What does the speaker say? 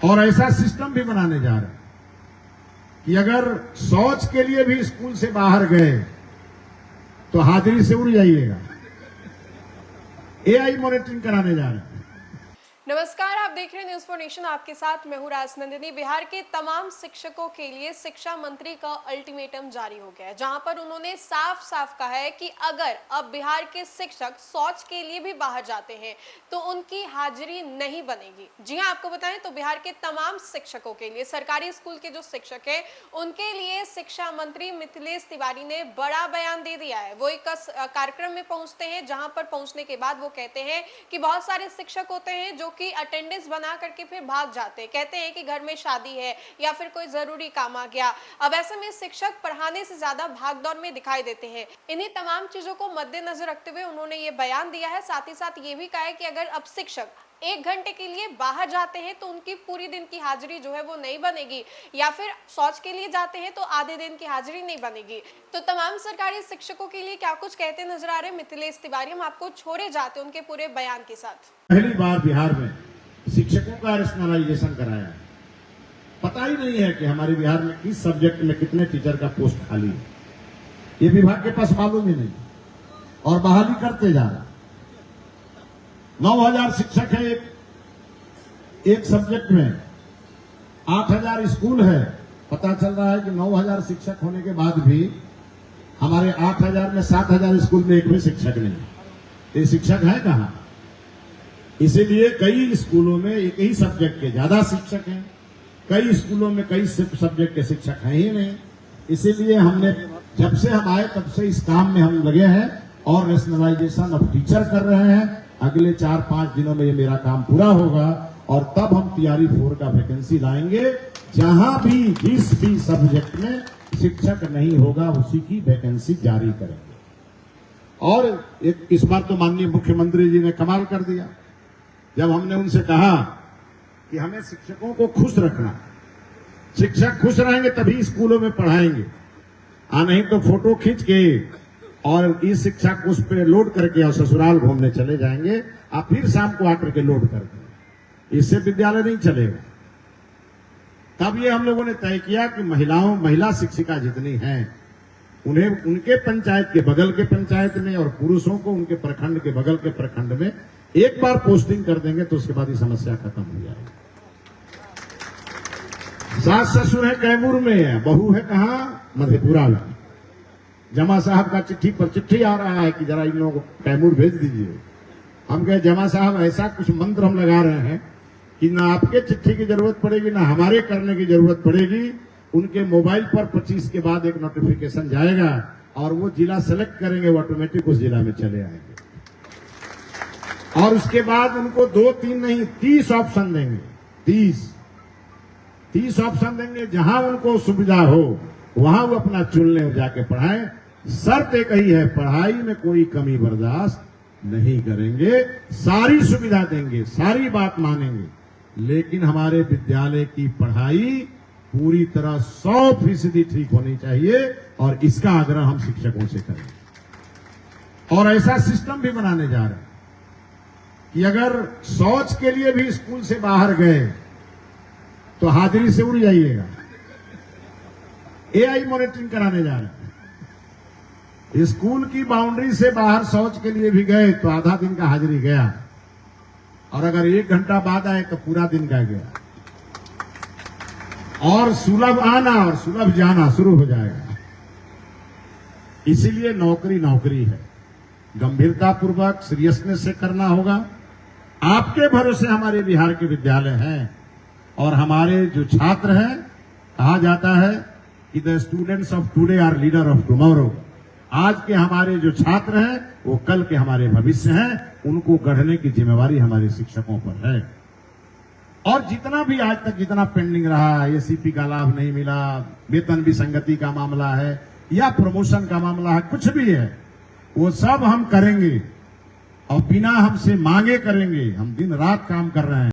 और ऐसा सिस्टम भी बनाने जा रहे हैं कि अगर शौच के लिए भी स्कूल से बाहर गए तो हाजिरी से उड़ जाइएगा। एआई मॉनिटरिंग कराने जा रहे हैं। नमस्कार, आप देख रहे हैं न्यूज फॉर नेशन। आपके साथ मैं हूं राजनंदिनी। बिहार के तमाम शिक्षकों के लिए शिक्षा मंत्री का अल्टीमेटम जारी हो गया है, जहां पर उन्होंने साफ साफ कहा है कि अगर अब बिहार के शिक्षक शौच के लिए भी बाहर जाते हैं तो उनकी हाजिरी नहीं बनेगी। जी हां, आपको बताएं तो बिहार के तमाम शिक्षकों के लिए, सरकारी स्कूल के जो शिक्षक हैं उनके लिए शिक्षा मंत्री मिथिलेश तिवारी ने बड़ा बयान दे दिया है। वो एक कार्यक्रम में पहुंचते हैं, जहां पर पहुंचने के बाद वो कहते हैं कि बहुत सारे शिक्षक होते हैं जो कि अटेंडेंस बना करके फिर भाग जाते हैं, कहते हैं कि घर में शादी है या फिर कोई जरूरी काम आ गया। अब ऐसे में शिक्षक पढ़ाने से ज्यादा भागदौड़ में दिखाई देते हैं। इन्हीं तमाम चीजों को मद्देनजर रखते हुए उन्होंने ये बयान दिया है। साथ ही साथ ये भी कहा है कि अगर अब शिक्षक 1 घंटे के लिए बाहर जाते हैं तो उनकी पूरी दिन की हाजिरी जो है वो नहीं बनेगी, या फिर शौच के लिए जाते हैं तो आधे दिन की हाजिरी नहीं बनेगी। तो तमाम सरकारी शिक्षकों के लिए क्या कुछ कहते नजर आ रहे हैं मिथिलेश तिवारी, हम आपको छोड़े जाते हैं उनके पूरे बयान के साथ। पहली बार बिहार में शिक्षकों का रैशनलाइजेशन कराया है। पता ही नहीं है कि हमारे बिहार में किस सब्जेक्ट में कितने टीचर का पोस्ट खाली है, ये विभाग के पास मालूम ही नहीं, और बहाली करते जा रहा। 9,000 शिक्षक है एक सब्जेक्ट में, 8,000 स्कूल है। पता चल रहा है कि 9,000 शिक्षक होने के बाद भी हमारे 8,000 में 7,000 स्कूल में एक भी शिक्षक नहीं। ये शिक्षक है कहाँ? इसीलिए कई स्कूलों में एक ही सब्जेक्ट के ज्यादा शिक्षक हैं, कई स्कूलों में कई सब्जेक्ट के शिक्षक हैं ही नहीं। इसीलिए हमने जब से हम आए तब से इस काम में हम लगे हैं और रैशनलाइजेशन ऑफ टीचर कर रहे हैं। अगले 4-5 दिनों में ये मेरा काम पूरा होगा और तब हम तैयारी 4 का वैकेंसी लाएंगे। जहां भी जिस भी सब्जेक्ट में शिक्षक नहीं होगा उसी की वैकेंसी जारी करेंगे। और इस बार तो माननीय मुख्यमंत्री जी ने कमाल कर दिया जब हमने उनसे कहा कि हमें शिक्षकों को खुश रखना, शिक्षक खुश रहेंगे तभी स्कूलों में पढ़ाएंगे, नहीं तो फोटो खींच के और इस शिक्षा को उस पर लोड करके और ससुराल घूमने चले जाएंगे, आप फिर शाम को आकर के लोड कर देंगे। इससे विद्यालय नहीं चलेगा। तब ये हम लोगों ने तय किया कि महिला शिक्षिका जितनी हैं उन्हें उनके पंचायत के बगल के पंचायत में और पुरुषों को उनके प्रखंड के बगल के प्रखंड में एक बार पोस्टिंग कर देंगे तो उसके बाद ये समस्या खत्म हो जाएगी। सास ससुर है कैमूर में, बहू है कहाँ? मधेपुरा में। जमा साहब का चिट्ठी पर चिट्ठी आ रहा है कि जरा इन लोगों को कैमूर भेज दीजिए। हम कहे जमा साहब ऐसा कुछ मंत्र हम लगा रहे हैं कि ना आपके चिट्ठी की जरूरत पड़ेगी ना हमारे करने की जरूरत पड़ेगी। उनके मोबाइल पर 25 के बाद एक नोटिफिकेशन जाएगा और वो जिला सेलेक्ट करेंगे, वो ऑटोमेटिक उस जिला में चले आएंगे। और उसके बाद उनको 2-3 नहीं 30 ऑप्शन देंगे। 30 ऑप्शन देंगे। जहां उनको सुविधा हो वहां वो अपना चुन ले, जाके पढ़ाएं। शर्त एक ही है, पढ़ाई में कोई कमी बर्दाश्त नहीं करेंगे, सारी सुविधा देंगे, सारी बात मानेंगे, लेकिन हमारे विद्यालय की पढ़ाई पूरी तरह 100% ठीक होनी चाहिए और इसका आग्रह हम शिक्षकों से करेंगे। और ऐसा सिस्टम भी बनाने जा रहे हैं कि अगर शौच के लिए भी स्कूल से बाहर गए तो हाजिरी से उड़ जाइएगा। एआई मॉनिटरिंग कराने जा रहे हैं। स्कूल की बाउंड्री से बाहर शौच के लिए भी गए तो आधा दिन का हाजिरी गया, और अगर 1 घंटा बाद आए तो पूरा दिन का गया। और सुलभ आना और सुलभ जाना शुरू हो जाएगा। इसीलिए नौकरी है, गंभीरता पूर्वक सीरियसनेस से करना होगा। आपके भरोसे हमारे बिहार के विद्यालय हैं और हमारे जो छात्र हैं, कहा जाता है कि the students of today are leader of tomorrow. आज के हमारे जो छात्र हैं वो कल के हमारे भविष्य हैं, उनको गढ़ने की जिम्मेवारी हमारे शिक्षकों पर है। और जितना भी आज तक जितना पेंडिंग रहा, एसीपी का लाभ नहीं मिला, वेतन विसंगति का मामला है या प्रमोशन का मामला है, कुछ भी है, वो सब हम करेंगे और बिना हमसे मांगे करेंगे। हम दिन रात काम कर रहे हैं।